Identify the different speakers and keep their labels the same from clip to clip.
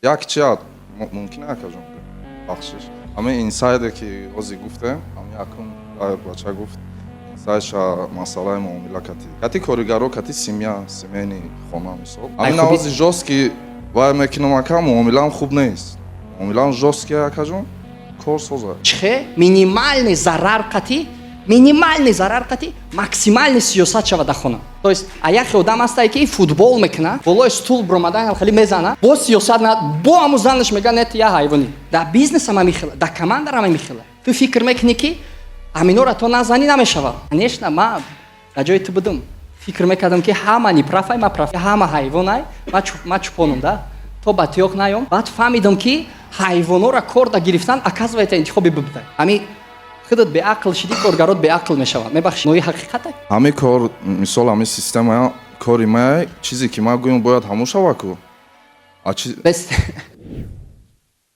Speaker 1: як чият мумкин е акаҷон бахшиш ҳамин инсайде ки ози гуфтем ҳамин якум бача гуфт инсайша масъалаи муомила кати коригаро кати семейни хона мисол ҳамин ози жост ки вай мекунам ака муомилаам хуб нест муомилаам жост ки акаҷон кор соза
Speaker 2: чихе минимальный зарар қати максимальный сиёсат шава дар хона. То есть аяхи одам ҳастае ки футбол мекуна болои стул бромадан хали мезана бо сиёсат бо ҳаму занаш мегӯяд не ту я ҳайвонӣ дар бизнесам ҳамин хела дар командарам ҳамин хела ту фикр мекунӣ ки ҳаминора то назанӣ намешава. Конечно ман дар ҷои ту будам фикр мекардам ки ҳама неправай ма прав ҳама ҳайвонай ма чупонам да то ба тӯёк наём баъд фаҳмидам ки ҳайвонора кор да гирифтан оказывается интихоби бубдай ҳамин худат беақл шидӣ коргарот беақл мешавад мебахшӣ нои ҳақиқате
Speaker 1: ҳамин кор мисол ҳамин система кори ма чизе ки ман гӯям бояд ҳамун шава ку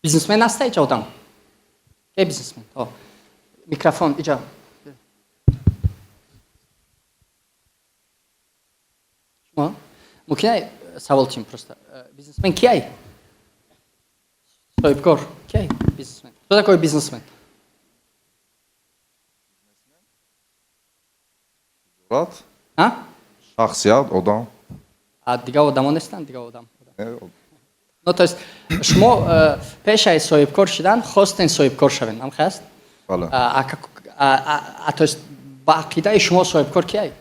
Speaker 2: бизнесмен ҳаста иҷа одам ке бизнесмен микрофон иҷа шумо мумкина савол чим просто бизнесмен кияй соҳибкор кияй бизнесмен что такое бизнесмен
Speaker 1: шахсият одам
Speaker 2: дигар одамон нестанд дигар одам то есть шумо пешаи соҳибкор шудан хостен соҳибкор шавед намхест то есть ба ақидаи шумо соҳибкор кияй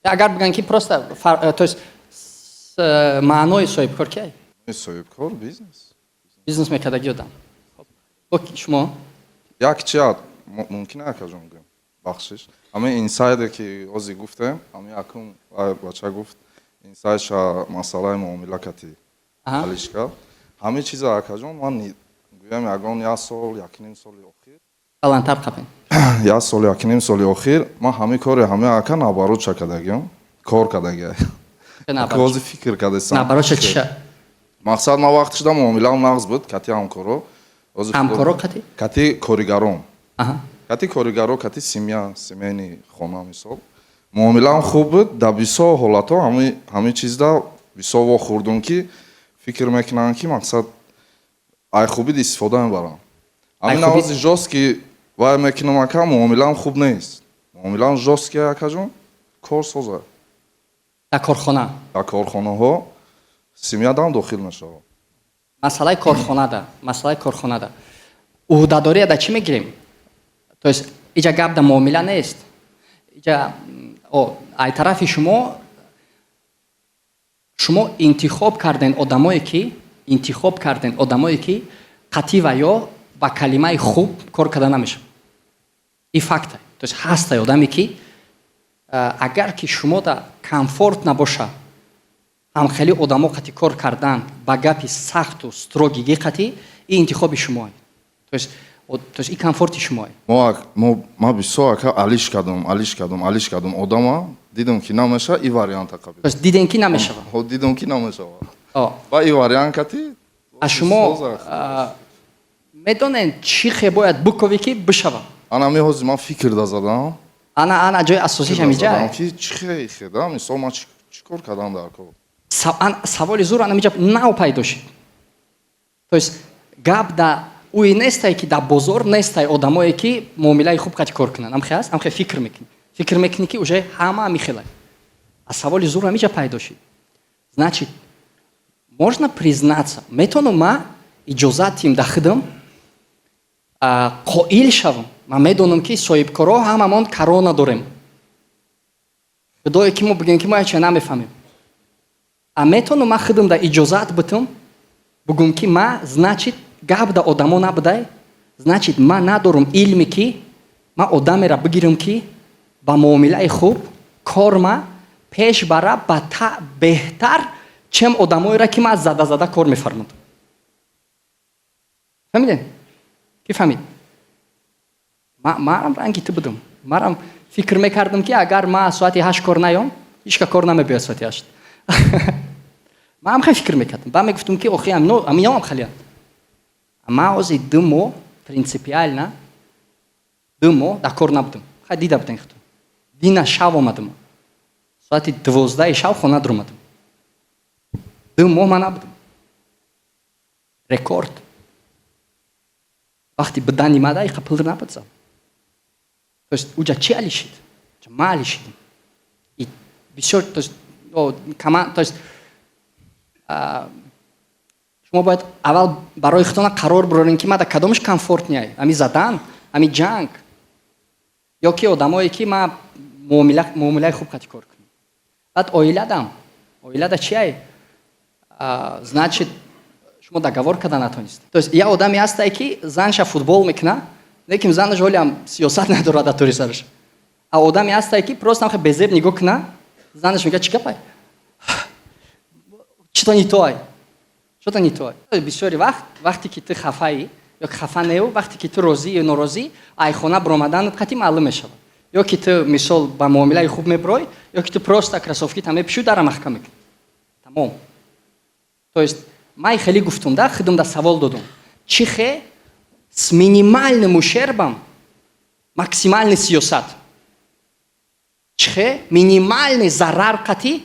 Speaker 2: агар бигӯянд ки просто то есть маънои соҳибкор кияй
Speaker 1: соҳибкор
Speaker 2: бизнес мекардаги одам шумо
Speaker 1: як чият мумкин е акаҷон гӯям бахшиш ҳамин инсайде ки ози гуфтем ҳамин якум бача гуфт инсайша масъалаи муомила кати ҳалиш кард ҳамин чиза акаҷон ман гӯям ягон як сол якним соли охир
Speaker 2: калантар қабен
Speaker 1: як сол якним соли охир ман ҳамин кори ҳамин ака набарот ша кардагиам кор кардагия ози фикр кардесам
Speaker 2: набарот чиша
Speaker 1: мақсад ман вақти шуда муомилаам нағз буд кати ҳамкоро
Speaker 2: ҳамкоро
Speaker 1: кати коригарон кати коригаро кати семейни хона мисол муомилаам хуб буд дар бисёр ҳолатҳо ҳамин чизда бисёр вохӯрдум ки фикр мекунам ки мақсад айхубид истифода мебарам ҳамин авози жост ки вай мекунам ака муомилаам хуб нест муомилаам жост ки акаҷон кор соза
Speaker 2: дар
Speaker 1: корхонаҳо семиядам дохил мешавад
Speaker 2: масъалаи корхонада уҳдадория дар чӣ мегирем то есть иҷа гап дар муомила нест иҷа ай тарафи шумо интихоб карден одамое ки қатӣ ва ё ба калимаи хуб кор карда намешавад ин факт то есть ҳастай одаме ки агар ки шумо да комфорт набоша ҳамхели одамо қатӣ кор кардан ба гапи сахту строгиги қатӣ ин интихоби шумоe то есть ин комфорти шумоe
Speaker 1: ма бисёр ака алиш кардам одама дидам ки намеша и варианта қабил
Speaker 2: то есть дидем ки намешава
Speaker 1: дидам ки намешава ва и вариант кати
Speaker 2: а шумо медонен чӣ хе бояд буковӣ ки бишава
Speaker 1: ана меҳози ман фикр да задам
Speaker 2: ана ҷои асосишам иҷа
Speaker 1: ки чӣ хеда мисол ман чӣ кор кардам дар кор
Speaker 2: саволи зур анамиҷа нав пайдо шид то есть гап да уи нестай ки дар бозор нестай одамое ки муомилаи хуб қатӣ кор кунанд амхеаст амхе фикр мекунӣ ки уже ҳама михелай а саволи зур амиҷа пайдо шид значит можно признаться метавонам ма иҷозат диҳим дар худам қоил шавам ман медонам ки соҳибкоро ҳамамон каро надорем худое ки мо бигӯем ки мо яче намефаҳмем а метавонам ма худам да иҷозат битам бигӯм ки ма значит гап да одамо набудай значит ма надорам илме ки ма одамеро бигирам ки ба муомилаи хуб корма пеш бара беҳтар чем одамоеро ки ма зада кор мефармудам фаҳмидем ки фаҳмид марам ранги ту будам марам фикр мекардам ки агар ма соати 8 кор наём ҳичка кор намебиёд соати 8 ман ҳам хеле фикр мекардам ба мегуфтам ки охи аминам халиям ма ози 2 моҳ принципиально 2 моҳ дар кор набудам хай дида будем дина шав омадам соати 12 шаб хона дурмадам. 2 моҳ ман набудам. Рекорд. Вақти ба данимада иқа пул набудзам. То есть уҷа чи алишид? Ма алишидим. И бисёр, то есть то есть шумо бояд аввал барои худтона қарор бирорем ки ма дар кадомаш комфортнияй? Ами задан, ами ҷанг, ё ки одамое ки ма муомилаи хуб қати кор кунам. Баъд оилада чиай? Значит шумо договор карда натонист. То есть я одаме ҳастае ки занша футбол мекуна, лекин занаш ҳолиам сиёсат надорад дар тури сараш. А одаме ҳастае ки просто намхе безеб нигоҳ куна, занаш мега чи гапай? Чито не то ай? Что-то не то. Бисёри вақте ки ту хафаӣ ё хафа неу, вақте ки ту розӣ ё норозӣ, ай хона биромаданат қатъи маълум мешавад. Ё ки ту мисол ба муомилаи хуб меброӣ, ё ки ту просто красовкита мепӯшӣ дара маҳкам мекунӣ. Тамом. То есть май хеле гуфтум да, худам да савол додум. Чихе с минимальным ущербом максимальный сиёсат. Чихе минимальный зарар қатъи,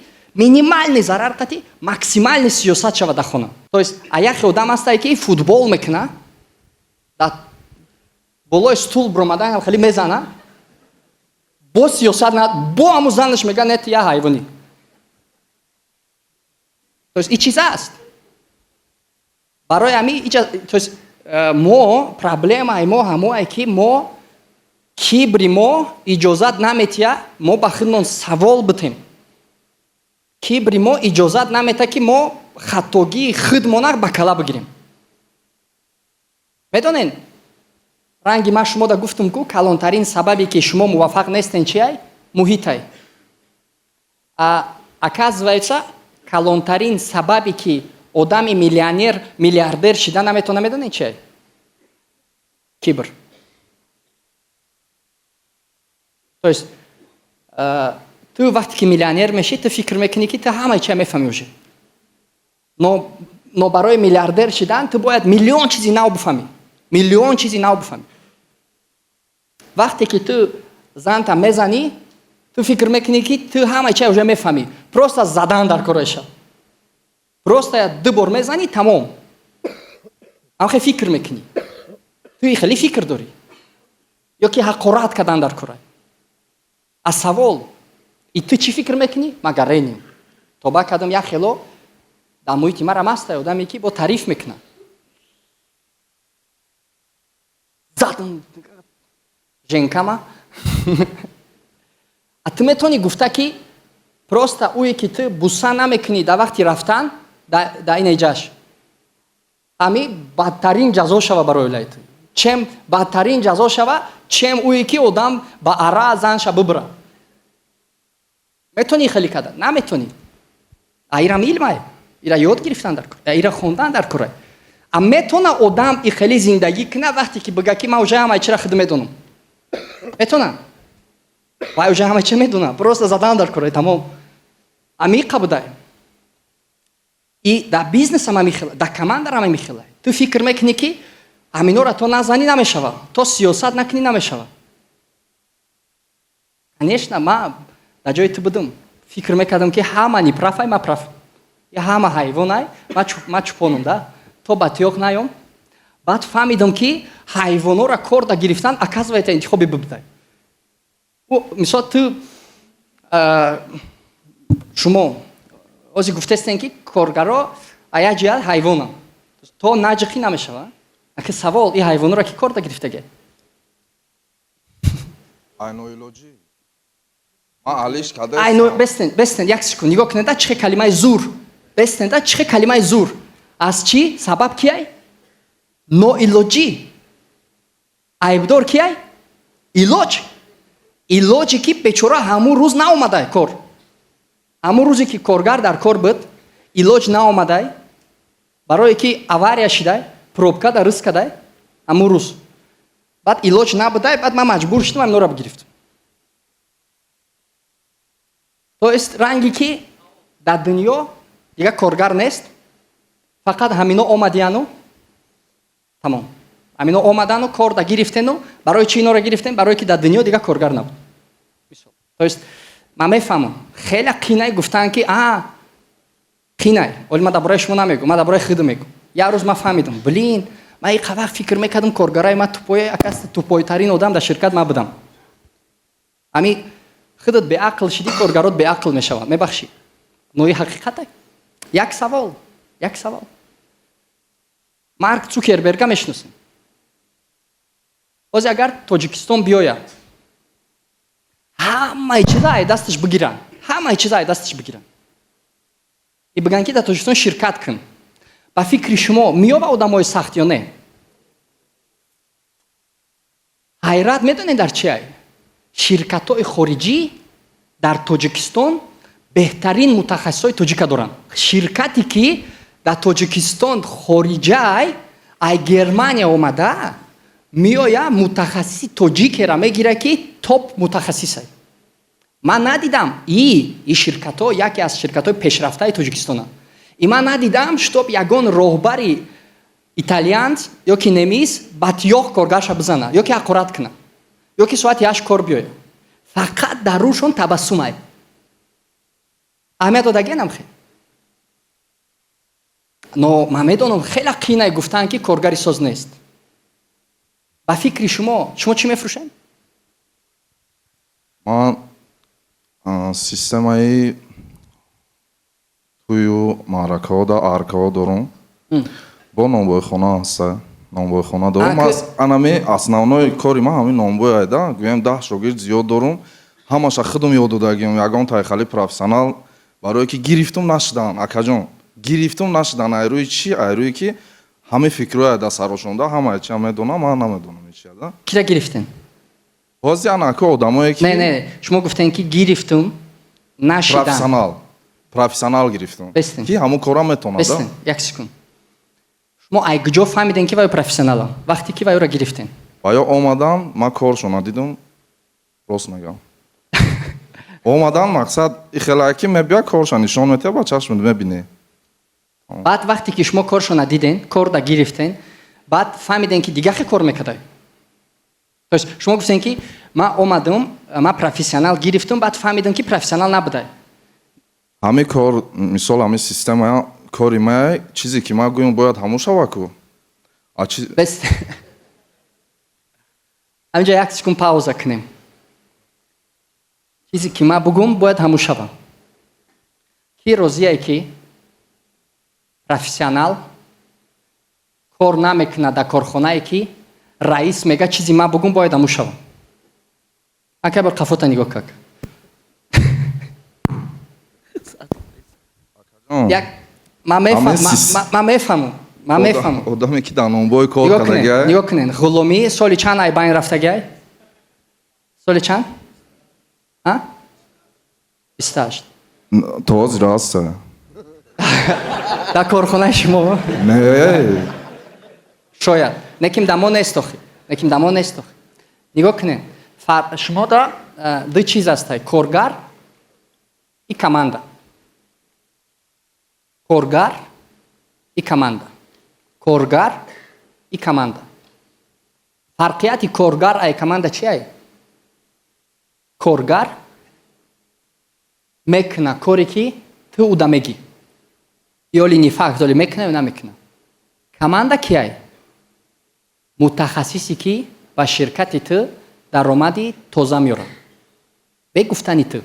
Speaker 2: максимальный сиёсат шавад дар хона. То есть аяхе одам ҳастае ки футбол мекуна, дар болои стул биромадан хеле мезана, бо сиёсат бо ҳамун занаш мега не ту я ҳайвонӣ. То есть и чиз аст. Барои ҳамин то есть мо проблемаи мо ҳамое ки мо кибри мо иҷозат наметия мо ба худмон савол битем. Кибри мо иҷозат намета ки мо хатогии худмона ба кала бигирем. Медонен ранги ман шумо да гуфтум ку калонтарин сабабе ки шумо муваффақ нестен чиай? Муҳитай. Оказывается калонтарин сабабе ки одами миллионер, миллиардер шида наметона медонед чиай? Кибр. То есть ту вақте ки миллионер мешӣ, ту фикр мекунӣ ки ту ҳамаи чия мефаҳмӣ уже. Но барои миллиардер шидан ту бояд миллион чизи нав бифаҳмӣ. Вақте ки ту занта мезанӣ, ту фикр мекунӣ ки ту ҳамаи чия уже мефаҳмӣ. Просто задан дар кораша. Просто я 2 бор мезанӣ, тамом. Амхе фикр мекунӣ. Ту хеле фикр дорӣ. Ё ки ҳақорат кардан дар кора. А савол, и ту чӣ фикр мекунӣ? Магареним. Тоба кардам як хело дар муҳити марам ҳастае одаме ки бо таъриф мекунад. Задам женкама. А ту метавонӣ гуфта ки просто ӯе ки ту буса намекунӣ дар вақти рафтан дар ин эҷаш. Ами бадтарин ҷазо шава барои оилаи ту. Чем бадтарин ҷазо шава, чем ӯе ки одам ба ара занша бибира. метавонӣ хеле карда? Наметавонӣ. Ирам илмай. Ира ёд гирифтан дар кор. Ира хондан дар кор. А метавона одам и хеле зиндагӣ куна вақте ки бигӯяд ки ман уже ҳамаи чиро худ медонам. Метавона? Вай уже ҳамаи чи медонам. Просто задан дар кор. Тамом. Амиқа будай. И дар бизнес ҳам мехелай, дар команда ҳам мехелай. Ту фикр мекунӣ ки аминора то назанӣ намешава, то сиёсат накунӣ намешава. Конечно, ман дар ҷои ту будам. Фикр мекардам ки ҳама ни прафай, ма праф. Я ҳама ҳайвонай, ма чупонам да. То ба туёқ наём. Баъд фаҳмидам ки ҳайвонора кор да гирифтан оказывается интихоби бубдай. Мисол ту шумо ози гуфтестен ки коргаро ая ҷиҳат ҳайвонам. То наҷиқӣ намешава. Аки савол и ҳайвонора ки кор да гирифтаге.
Speaker 1: Айноилоҷӣ. Ман алиш карда.
Speaker 2: Бестен, як секунд. Нигоҳ кунед да чихе калимаи зур. Бестен да чихе калимаи зур. Аз чӣ? Сабаб кияй? Ноилоҷӣ. Айбдор кияй? Илоҷ. Илоҷе ки бечора ҳамун рӯз наомадай кор. ҳамун рӯзе ки коргар дар кор буд, илоҷ наомадай, барое ки авария шидай, пробка да рӯз кадай, ҳамун рӯз. Баъд илоҷ набудай, баъд ман маҷбур шудам аминора бигирифтам. То есть ранге ки дар дунё дига коргар нест, фақат ҳамино омадияну, тамом. ҳамино омадану кор да гирифтену, барои чӣ инора гирифтем? Барое ки дар дунё дига коргар набуд. То есть ман мефаҳмам хеле қинай гуфтан ки қинай оли ман дар бораи шумо намегӯ, ман дар бораи худам мегӯ. Як рӯз ман фаҳмидам блин ман ин қадар фикр мекардам коргараи ман тупой акаста тупойтарин одам дар ширкат ман будам. ами худат беақл шидӣ, коргарот беақл мешаванд. мебахшӣ нои ҳақиқате. як савол Марк Цукерберга мешиносем. ҳозир агар Тоҷикистон биёяд ҳамаи чиза ай дасташ бигиранд, и бигӯянд ки дар Тоҷикистон ширкат кун, ба фикри шумо меёба одамои сахт ё не? ҳайрат медонед дар чи ай? ширкатҳои хориҷӣ дар Тоҷикистон беҳтарин мутахассисои тоҷика доранд. ширкате ки дар Тоҷикистон хориҷа ай Германия омада меоя мутахассиси тоҷикеро мегира ки топ мутахассис ай. ман надидам ин ширкатҳо яке аз ширкатҳои пешрафтаи Тоҷикистонанд. ман надидам штоб ягон роҳбари италиянц ё ки немис батёх коргарша бизана ё ки ҳақорат куна ё ки соати 8 кор биёя. фақат дар рӯшон табассум ай. аҳамият додагиянам хел. но ман медонам хеле қинай гуфтан ки коргари соз нест. ба фикри шумо чӣ мефурӯшед?
Speaker 1: ман системаи тӯю маъракаҳо дар аркаҳо дорум. бо номбоихона ҳаста. номбоихона дорум. анами основной кори ман ҳамин номбой айда. гӯям 10 шогирд зиёд дорум. ҳамаша худам ёд додагиям. ягон тайхали профессионал барое ки гирифтум нашудан. акаҷон гирифтум нашудан. айрӯи чӣ? айрӯи ки ҳамин фикрҳои айда сарошонда ҳамаи чӣ медонам, ман намедонам чӣ айда.
Speaker 2: кира гирифтен?
Speaker 1: ҳозир анако одамое ки
Speaker 2: не шумо гуфтен ки гирифтум нашудан.
Speaker 1: профессионал гирифтум ки ҳамон кора метавонад.
Speaker 2: бестен як секунд. шумо ай куҷо фаҳмиден ки вай профессионалам вақте ки вайро гирифтен?
Speaker 1: ва ё омадам ман коршона дидум. рост мегам. омадан мақсад ихелаки мебия корша нишон метия ба чашм мебинӣ.
Speaker 2: баъд вақте ки шумо коршона диден, кор да гирифтен, баъд фаҳмиден ки дига хе кор мекардай. то есть шумо гуфтен ки ман омадам, ман профессионал гирифтум, баъд фаҳмидам ки профессионал набудай.
Speaker 1: ҳамин кор мисол ҳамин система кори май чизе ки ман гӯям бояд ҳамон шава ку.
Speaker 2: ҳаминҷа як секунд пауза кунем. чизе ки ман бугум бояд ҳамон шава. ки розие ки профессионал кор намекунад дар корхонае ки раис мега чизи ман бугум бояд ҳамон шава. ака бар қафота нигоҳ как. ман мефаҳмам.
Speaker 1: одаме ки дар номбой кор кардагиай.
Speaker 2: нигоҳ кунед. ғуломӣ соли чанд ай байн рафтагиай? соли чанд? 28.
Speaker 1: то ҳозир ҳаста.
Speaker 2: дар корхонаи шумо?
Speaker 1: не.
Speaker 2: шояд. неким дамо нест охи. нигоҳ кунед. шумо да ду чиз ҳастай. коргар и команда. коргар и команда. фарқияти коргар ай команда чи ай? коргар мекуна коре ки ту уда мегӣ. ёли нифақ доли мекуна ё намекуна. команда ки ай? мутахассисе ки ба ширкати ту даромади тоза меёрад. бе гуфтани ту.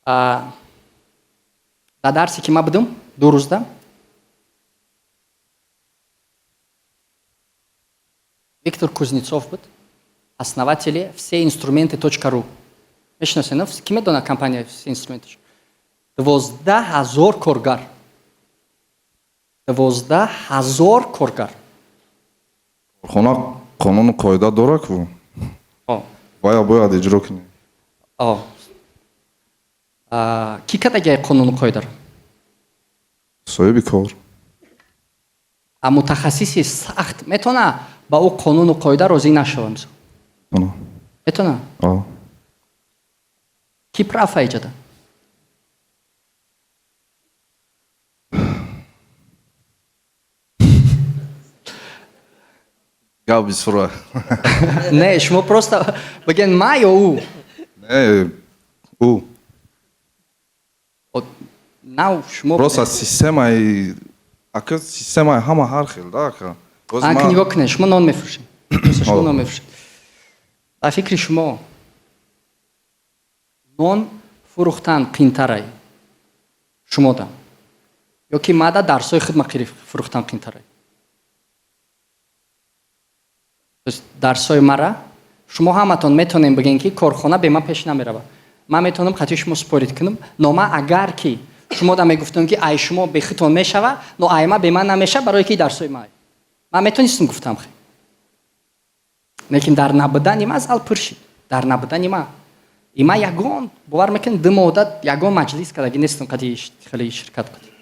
Speaker 2: дар дарсе ки ман будам 2 рӯзда Виктор Кузнецов буд, основатели всеинструменты.ру. мешиносен? Ки медонад компания всеинструменты? 12,000 коргар. 12,000 коргар.
Speaker 1: корхона қонуну қоида дора ку. вая бояд иҷро кунӣ.
Speaker 2: ки кардагиай қонуну қоидаро?
Speaker 1: соҳиби кор.
Speaker 2: мутахассиси сахт метавона ба ӯ қонуну қоида розӣ нашавад? метавона? ки прав айҷада?
Speaker 1: гап бисура.
Speaker 2: Не, шумо просто бигем ма ё ӯ?
Speaker 1: Не, ӯ.
Speaker 2: Нав шумо
Speaker 1: Просто системаи ака системаи ҳама ҳар хел да ака.
Speaker 2: анки нигоҳ кунед, шумо нон мефурӯшед. Шумо нон мефурӯшед. дар фикри шумо нон фурӯхтан қийтарай шумода ё ки мада дарсои хидматгирӣ фурӯхтан қийтарай? дарсои мара шумо ҳаматон метонем бигем ки корхона бе ман пеш намерава. Ман метонам хати шумо спорит кунам, но ман агар ки шумо да мегуфтам ки ай шумо бе хитон мешава, но ай ман бе ман намеша, барои ки дарсои ман. Ман метонистам гуфтам хе. Лекин дар набудани ма зал пур шид. Дар набудани ма. Има ягон бовар мекунед 2 муддат ягон маҷлис кадаги нестам қади хеле ширкат кунед.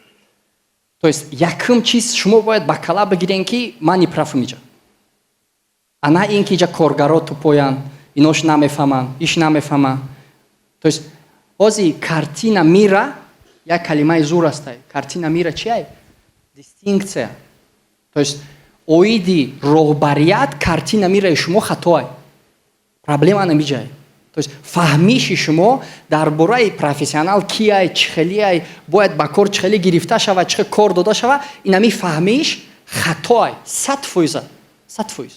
Speaker 2: То есть якум чиз шумо бояд ба кала бигирен ки ман иправам иҷа. А на ин ки иҷа коргаро тупоян, инош намефаҳманд, иш намефаҳманд. То есть ҳозир картина мира як калимаи зур аст. Картина мира чи ай? Дистинксия. То есть оиди роҳбарият картина мираи шумо хатоай. Проблема намиҷай. То есть фаҳмиши шумо дар бораи профессионал кияй, чӣ хелияй, бояд ба кор чӣ хеле гирифта шава, чӣ хеле кор дода шава, инами фаҳмиш хатоай. 100%. 100%.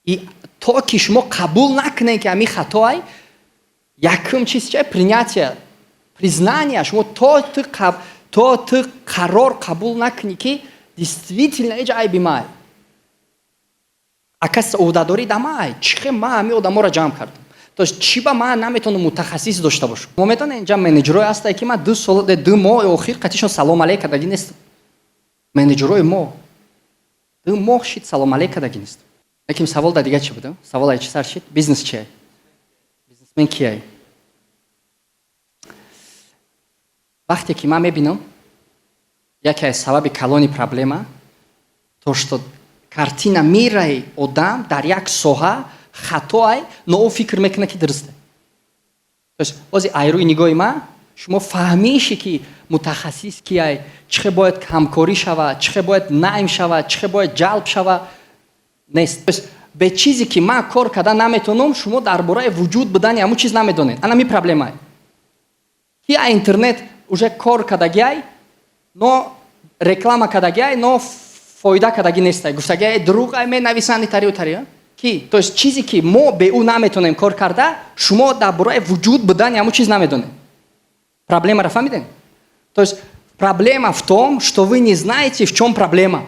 Speaker 2: И то ки шумо қабул накунед ки ами хатоай, якум чиз чӣ? Принятие, признание. Шумо то ту қарор қабул накунӣ ки действительно иҷа айби май. Ака саудадорӣ да май. Чихе ма ами одаморо ҷамъ кардам. То есть чӣ ба ман наметонам мутахассис дошта бошам. Мо метонем инҷа менеҷерое ҳастае ки ман 2 моҳи охир қатишон салом алейк кадаги нестам. Менеҷерои мо 2 моҳ шид салом алейк кадаги нестам. Лекин савол да дига чӣ будам? Савол ай чӣ сар шид? Бизнес чи ай? Бизнесмен ки ай? вақте ки ман мебинам яке аз сабаби калони проблема то што картина мираи одам дар як соҳа хатоай, но ӯ фикр мекуна ки дурусте. То есть ҳозир айрӯи нигоҳи ман шумо фаҳмиши ки мутахассис ки ай, чӣ хел бояд ҳамкорӣ шава, чӣ хел бояд найм шава, чӣ хел бояд ҷалб шава нест. То есть бе чизе ки ман кор карда наметонам, шумо дар бораи вуҷуд будани ҳамун чиз намедонед. Анами проблемае. Ки ай интернет уже кор кадаги ай, но реклама кадаги ай, но фоида кадаги нестай. Гуфтаги ай дурӯғ ай менависанд итарию тария. Ки то есть чизе ки мо бе ӯ наметонем кор карда, шумо дар бораи вуҷуд будани ҳамун чиз намедонед. Проблемаро фаҳмидем? То есть проблема в том, что вы не знаете, в чем проблема.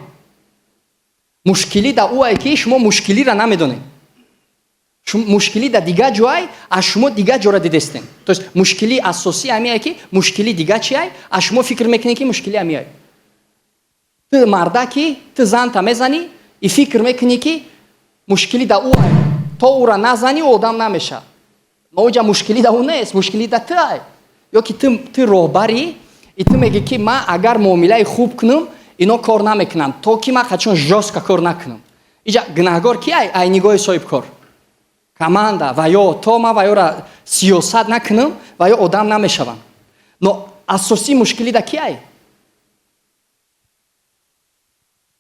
Speaker 2: Мушкили да ӯ ай ки шумо мушкилиро намедонед. Мушкили да дига ҷо ай, а шумо дига ҷоро дидестем. То есть мушкили асосӣ ами ай ки мушкили дига чи ай, а шумо фикр мекунед ки мушкили ами ай. Ту марда ки ту занта мезани и фикр мекунӣ ки мушкили да ӯ ай. То ӯро назани одам намеша. Но оҷа мушкили да ӯ нест, мушкили да ту ай. Ё ки ту роҳбарӣ и ту меги ки ман агар муомилаи хуб кунам, ино кор намекунанд, то ки ман қачон жёстка кор накунам. Иҷа гунаҳгор ки ай? Ай нигоҳи соҳибкор. Команда ва ё то ман ва ёра сиёсат накунам ва ё одам намешавам. Но асосии мушкили да ки ай?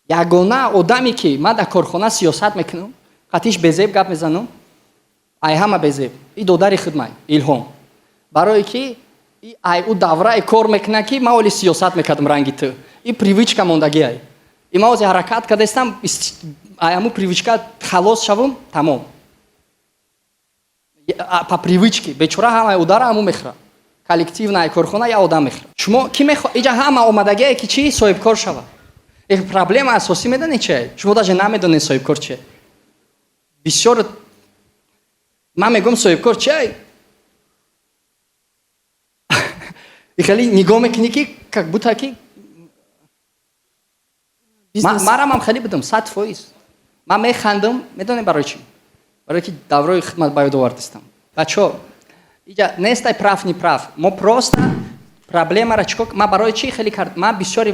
Speaker 2: Ягона одаме ки ман дар корхона сиёсат мекунам, қатиш безеб гап мезанам, ай ҳама безеб. И додари хидмат, Илҳом. Барое ки ай ӯ давраи кор мекуна ки ман оли сиёсат мекардам ранги ту. И привичка мондаги ай. И ман ҳозир ҳаракат кардастам, ай ҳамун привичка халос шавам, тамом. По привычке бечора ҳамаи удара ҳамун мехӯрад. Коллективная корхона я одам мехӯрад. Шумо ки мехоҳед иҷа ҳама омадагие ки чӣ соҳибкор шава. Проблема асосӣ медонед чи ай? Шумо даже намедонед соҳибкор чи ай. Бисёр ман мегӯям соҳибкор чи ай? И хеле нигоҳ мекунӣ ки как будто ки марам ҳам хеле будам 100%. Ман механдам, медонед барои чӣ? Барои ки даврои хидмат ба ёд овардастам. Бачаҳо, иҷа нестай прав не прав. Мо просто проблемаро чӣ кор? Ман барои чӣ хеле кард? Ман бисёри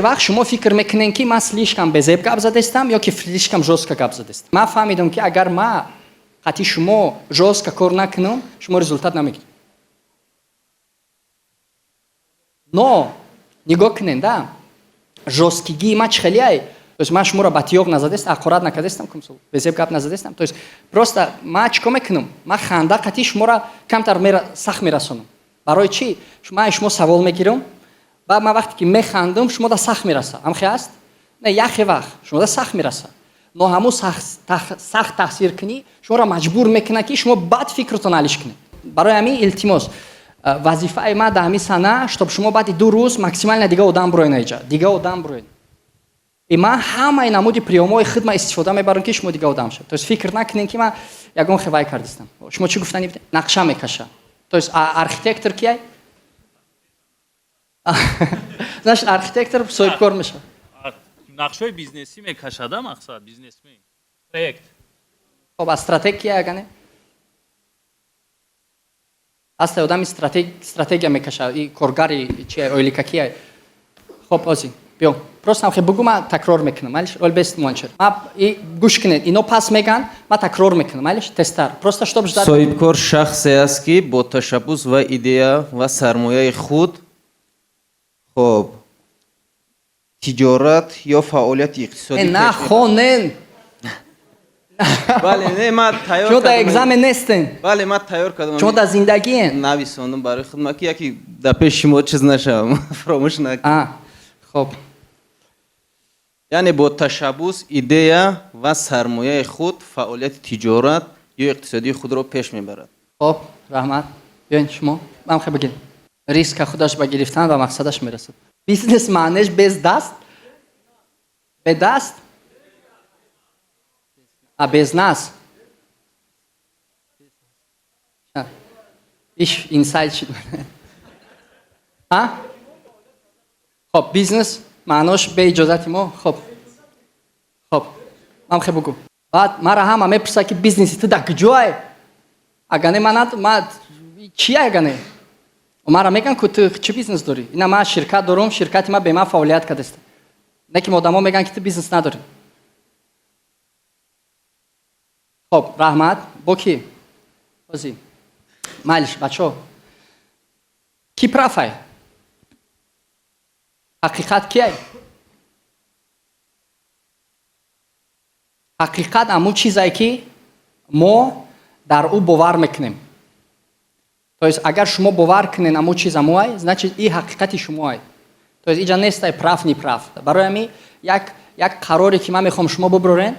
Speaker 2: вақт шумо фикр мекунед ки ман слишком безеб гап задастам ё ки слишком жёстка гап задастам. Ман фаҳмидам ки агар ман қатӣ шумо жёстка кор накунам, шумо результат намегиред. Но нигоҳ кунед, да? Жёсткигии ман чӣ хеле ай? То есть ман шуморо ба тиёқ назадестам, ақорат накардестам кумсул. Безеб гап назадестам. То есть просто ман чико мекунам? Ман ханда қатӣ шуморо камтар сахт мерасонам. Барои чӣ? Ман шумо савол мегирам, баъд ман вақте ки механдам, шумода сахт мераса. Ҳамхе аст? Не, яхе вақт шумода сахт мераса. Но ҳамун сахт таъсир кунӣ, шуморо маҷбур мекунад ки шумо баъд фикртон ҳалиш кунед. Барои ҳамин илтимос, вазифаи ман дар ҳамин сана, чтоб шумо баъди 2 рӯз максимально дига одам бироен аиҷа. Дига одам бироен. И ман ҳамаи намуди приёмҳои хидмат истифода мебарам ки шумо дига одам шавед. То есть фикр накунед ки ман ягон хевай кардистам. Шумо чӣ гуфтанӣ будед? Нақша мекаша. То есть архитектор кияй? Значит, архитектор соҳибкор мешавад.
Speaker 3: нақшаи бизнеси мекашада мақсад бизнесмен проект.
Speaker 2: Хоб, а стратег кияй агане? Аста одами стратегия мекаша, и коргари чияй, ойлика кияй? Хоб, ози, биё. Просто ҳамхе бугу ман такрор мекунам, малиш? Ол бест муанчер. Гӯш кунед, ино пас меган, ман такрор мекунам, малиш? Тестар. Просто чтоб ждат.
Speaker 4: соҳибкор шахсе аст ки бо ташаббус ва идея ва сармояи худ хоб тиҷорат ё фаъолияти иқтисодӣ
Speaker 2: На хонен.
Speaker 4: бале не ман тайёр
Speaker 2: Шумо дар экзамен нестен.
Speaker 4: бале ман тайёр кардам
Speaker 2: Шумо дар зиндагиен.
Speaker 4: нависондам барои хидмат ки яки дар пеши шумо чиз нашавам фаромӯш накунед.
Speaker 2: Хоб.
Speaker 4: яъне бо ташаббус идея ва сармояи худ фаъолияти тиҷорат ё иқтисодии худро пеш мебарад.
Speaker 2: хоб, раҳмат. Биёед шумо. Ҳамхе бигиред. Риска худаш ба гирифтан ва мақсадаш мерасад. Бизнес маънеш без даст? Бе даст? Без нас? Иш инсайд шуд. Хоб, бизнес маънош бе иҷозати мо? Хоб. Ман хе бугу. Баъд мара ҳама мепурсад ки бизнеси ту дар куҷое? Агане ман чие агане? Мара меган ку ту чӣ бизнес дорӣ? Ина ман ширкат дорам, ширкати ман бе ман фаъолият кардааст. Не ки одамо меган ки ту бизнес надорӣ. Хоб, раҳмат. Бо ки? Ози. Майлиш, бачаҳо. Ки прафай? ҳақиқат кияй? ҳақиқат ҳамун чизае ки мо дар ӯ бовар мекунем. То есть агар шумо бовар кунед ҳамун чиз ҳамоай, значит и ҳақиқати шумоай. То есть иҷа нестай прав не прав. Барои ҳамин як қароре ки ман мехоҳам шумо бибарен,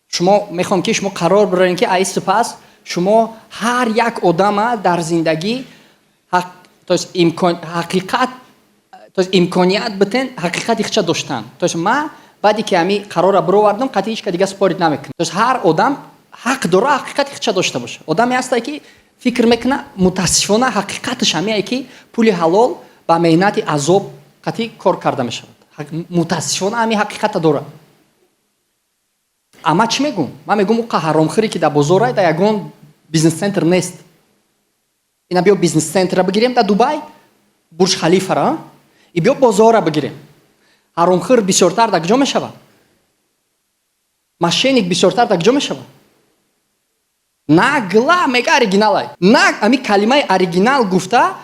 Speaker 2: шумо мехоҳам ки шумо қарор бибарен ки аи сипас шумо ҳар як одама дар зиндагӣ то есть ҳақиқат то есть имконият битен ҳақиқати хича доштан. То есть ман баъде ки ҳамин қарора бировардам қатъи ҳеч ка дига спорит намекунам. То есть ҳар одам ҳақ дора ҳақиқати хича дошта боша. Одаме ҳастай ки фикр мекуна мутаассифона ҳақиқаташ ҳамеае ки пули ҳалол ба меҳнати азоб қатъи кор карда мешавад. Мутаассифона ҳамин ҳақиқата дора. Ама чӣ мегӯм? Ман мегӯм ӯ ҳаромхӯре ки дар бозорай дар ягон бизнес центр нест. Ина биё бизнес центрра бигирем дар Дубай, Бурҷ Халифара, и биё бозорра бигирем. ҳаромхӯр бисёртар дар куҷо мешавад? мошенник бисёртар дар куҷо мешавад? Нагла мега оригиналай. Наг ами калимаи оригинал гуфта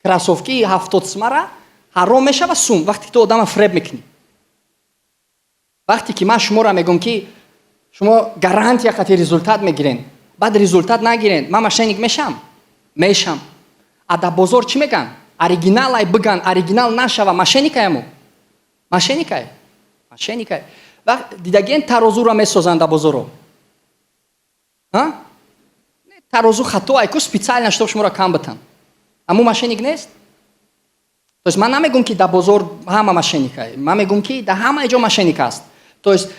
Speaker 2: красовки 70 сумара ҳаром мешава сум вақте ки ту одама фреб мекунӣ. вақте ки ман шуморо мегӯм ки шумо гарантия қатъи результат мегирен, баъд результат нагирен, ман мошенник мешам. А дар бозор чӣ меган? Оригиналай биган, оригинал нашава, мошенникаему? Мошенникай. Дидагиен тарозуро месозанд дар бозоро. Тарозу хатоай ку специально чтоб шуморо кам битан. Аму мошенник нест? То есть ман намегӯм ки дар бозор ҳама мошенникай. Ман мегӯм ки дар ҳама ҷо мошенник аст. То есть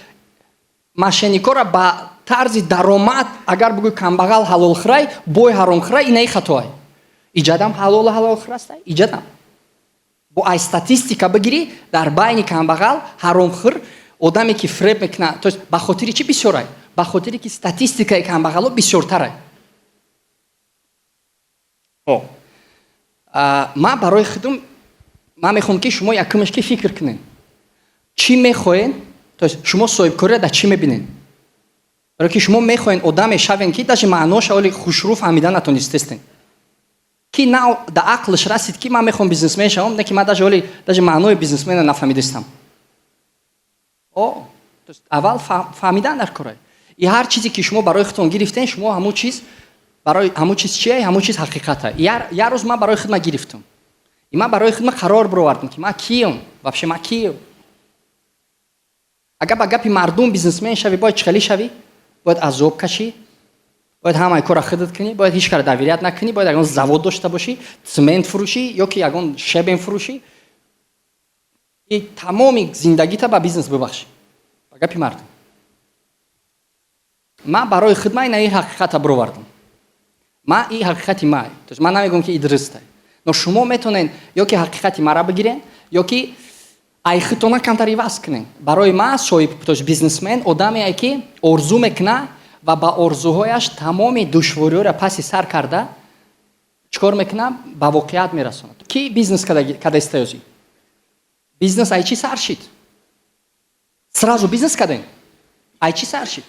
Speaker 2: мошенникоро ба тарзи даромад агар бигӯй камбағал ҳалолхӯрай, бой ҳаромхӯрай, инаи хатоай. Иҷадам ҳалолу ҳалолхӯр аст? Иҷадам. Бо ай статистика бигирӣ дар байни камбағал ҳаромхӯр одаме ки фреб мекуна, то есть ба хотири чӣ бисёрай? Ба хотире ки статистикаи камбағало бисёртарай. ман барои худам ман мехоҳам ки шумо якумаш ки фикр кунед. Чӣ мехоҳед? То есть шумо соҳибкориро дар чӣ мебинед? барое ки шумо мехоҳед одаме шавен ки даже маъноша оли хушрӯ фаҳмида натонистестен. Ки на дар ақлаш расид ки ман мехоҳам бизнесмен шавам, не ки ман даже маънои бизнесмена нафаҳмидистам. То есть аввал фаҳмидан дар кор. И ҳар чизе ки шумо барои худтон гирифтен, шумо ҳамон чиз барои ҳамон чиз чие? Ҳамон чиз ҳақиқата. Я рӯз ман барои худман гирифтам. И ман барои худман қарор бировардам ки ман киям? Вообще ман киям? Агар ба гапи мардум бизнесмен шавӣ, бояд чӣ хеле шавӣ? Бояд азоб кашӣ, бояд ҳамаи кора худат кунӣ, бояд ҳеҷ кара давирият накунӣ, бояд ягон завод дошта бошӣ, цемент фурӯшӣ ё ки ягон шебен фурӯшӣ. И тамоми зиндагита ба бизнес бибахшӣ. Ба гапи мардум. Ман барои худман ин ҳақиқата бировардам. Ман ин ҳақиқати ман. То есть ман намегӯям ки ин дуруст аст. Но шумо метонед ё ки ҳақиқати мара бигирен, ё ки ай худтона камтар иваз кунен. Барои ман соҳиб, то есть бизнесмен одаме ки орзу мекуна ва ба орзуҳояш тамоми душвориҳоро паси сар карда чикор мекуна, ба воқеият мерасонад. Ки бизнес када истаёзи? Бизнес ай чӣ сар шид? Сразу бизнес каден? Ай чӣ сар шид?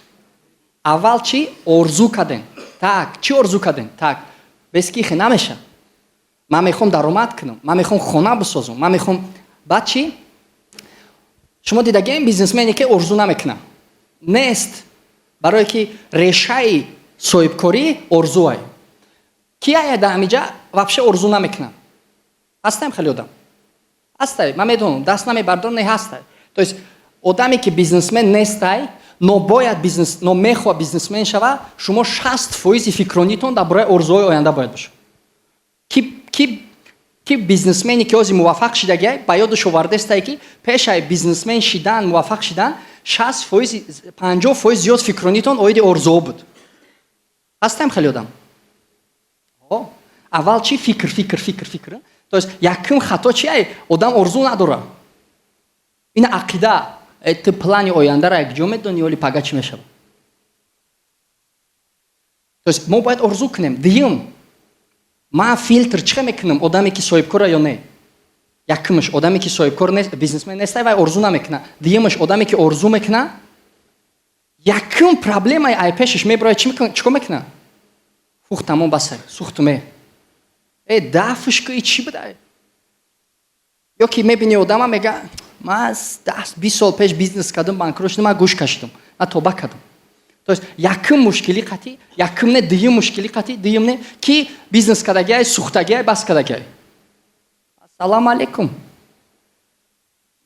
Speaker 2: Аввал чӣ? Орзу каден. Так, чӣ орзу каден? Так, бески хе намеша. Ман мехоҳам даромад кунам, ман мехоҳам хона бисозам, ман мехоҳам баъд чӣ? Шумо дидагем бизнесмене ки орзу намекуна. Нест. Барое ки решаи соҳибкорӣ орзуай. Ки ая да ҳамиҷа вообще орзу намекуна. Ҳастаем хеле одам. Ҳастай, ман медонам, даст намебардорам, не ҳастай. То есть одаме ки бизнесмен нестай, но бояд бизнес, но мехоҳад бизнесмен шава, шумо 60% фикронитон дар бораи орзуҳои оянда бояд бошад. Ки бизнесмени ки ҳозир муваффақ шидагиай, ба ёдаш овардестай ки пешаи бизнесмен шидан, муваффақ шидан, 60%, 50% зиёд фикронитон оиди орзуҳо буд. Ҳастаем хеле одам. Аввал чӣ? Фикр. То есть якум хато чи ай? Одам орзу надора. Ин ақида, ты плани ояндаро якҷо медони ёли пага чӣ мешава? То есть мо бояд орзу кунем. Дуюм, ман филтр чӣ мекунам? Одаме ки соҳибкора ё не? Якумаш одаме ки соҳибкор нест, бизнесмен нестай, вай орзу намекуна. Дуюмаш одаме ки орзу мекуна, якум проблемаи ай пешаш мебарояд чӣ мекуна? Фух тамом басай, сухтуме. Дафушка и чӣ будай? Ё ки мебини одама мега, ман 10-20 сол пеш бизнес кардам, банкрот шудам, ман гӯш кашидам, ман тоба кардам. То есть якум мушкили қатӣ, якум не дуюм мушкили қатӣ, дуюм не ки бизнес кардагиай, сухтагиай, бас кардагиай. Ассалому алейкум.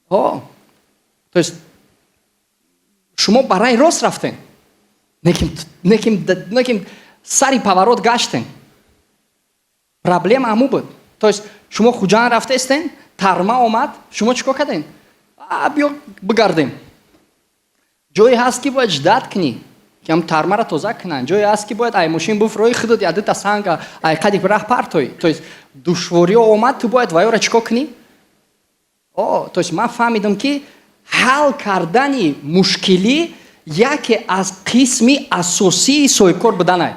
Speaker 2: То есть шумо барои рост рафтен. Неким сари паворот гаштен. Проблема ҳамун буд. То есть шумо хуҷан рафтестен, тарма омад, шумо чӣ кор кардем? Биё бигардем. Ҷое ҳаст ки бояд ждат кунӣ, ки ҳам тармаро тоза кунанд. Ҷое ҳаст ки бояд ай мошин буфрои худат ядита санга, ай қади раҳ партои. То есть душвориҳо омад, ту бояд ваёро чӣ кор кунӣ? То есть ман фаҳмидам ки ҳал кардани мушкилӣ яке аз қисми асосии соҳибкор буданай.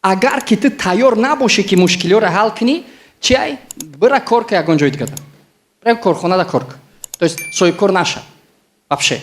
Speaker 2: Агар ки ту тайёр набошӣ ки мушкилиҳоро ҳал кунӣ, чи ай? Бира кор ка ягон ҷои дигар. Бира корхонада кор. То есть соҳибкор наша. Вообще.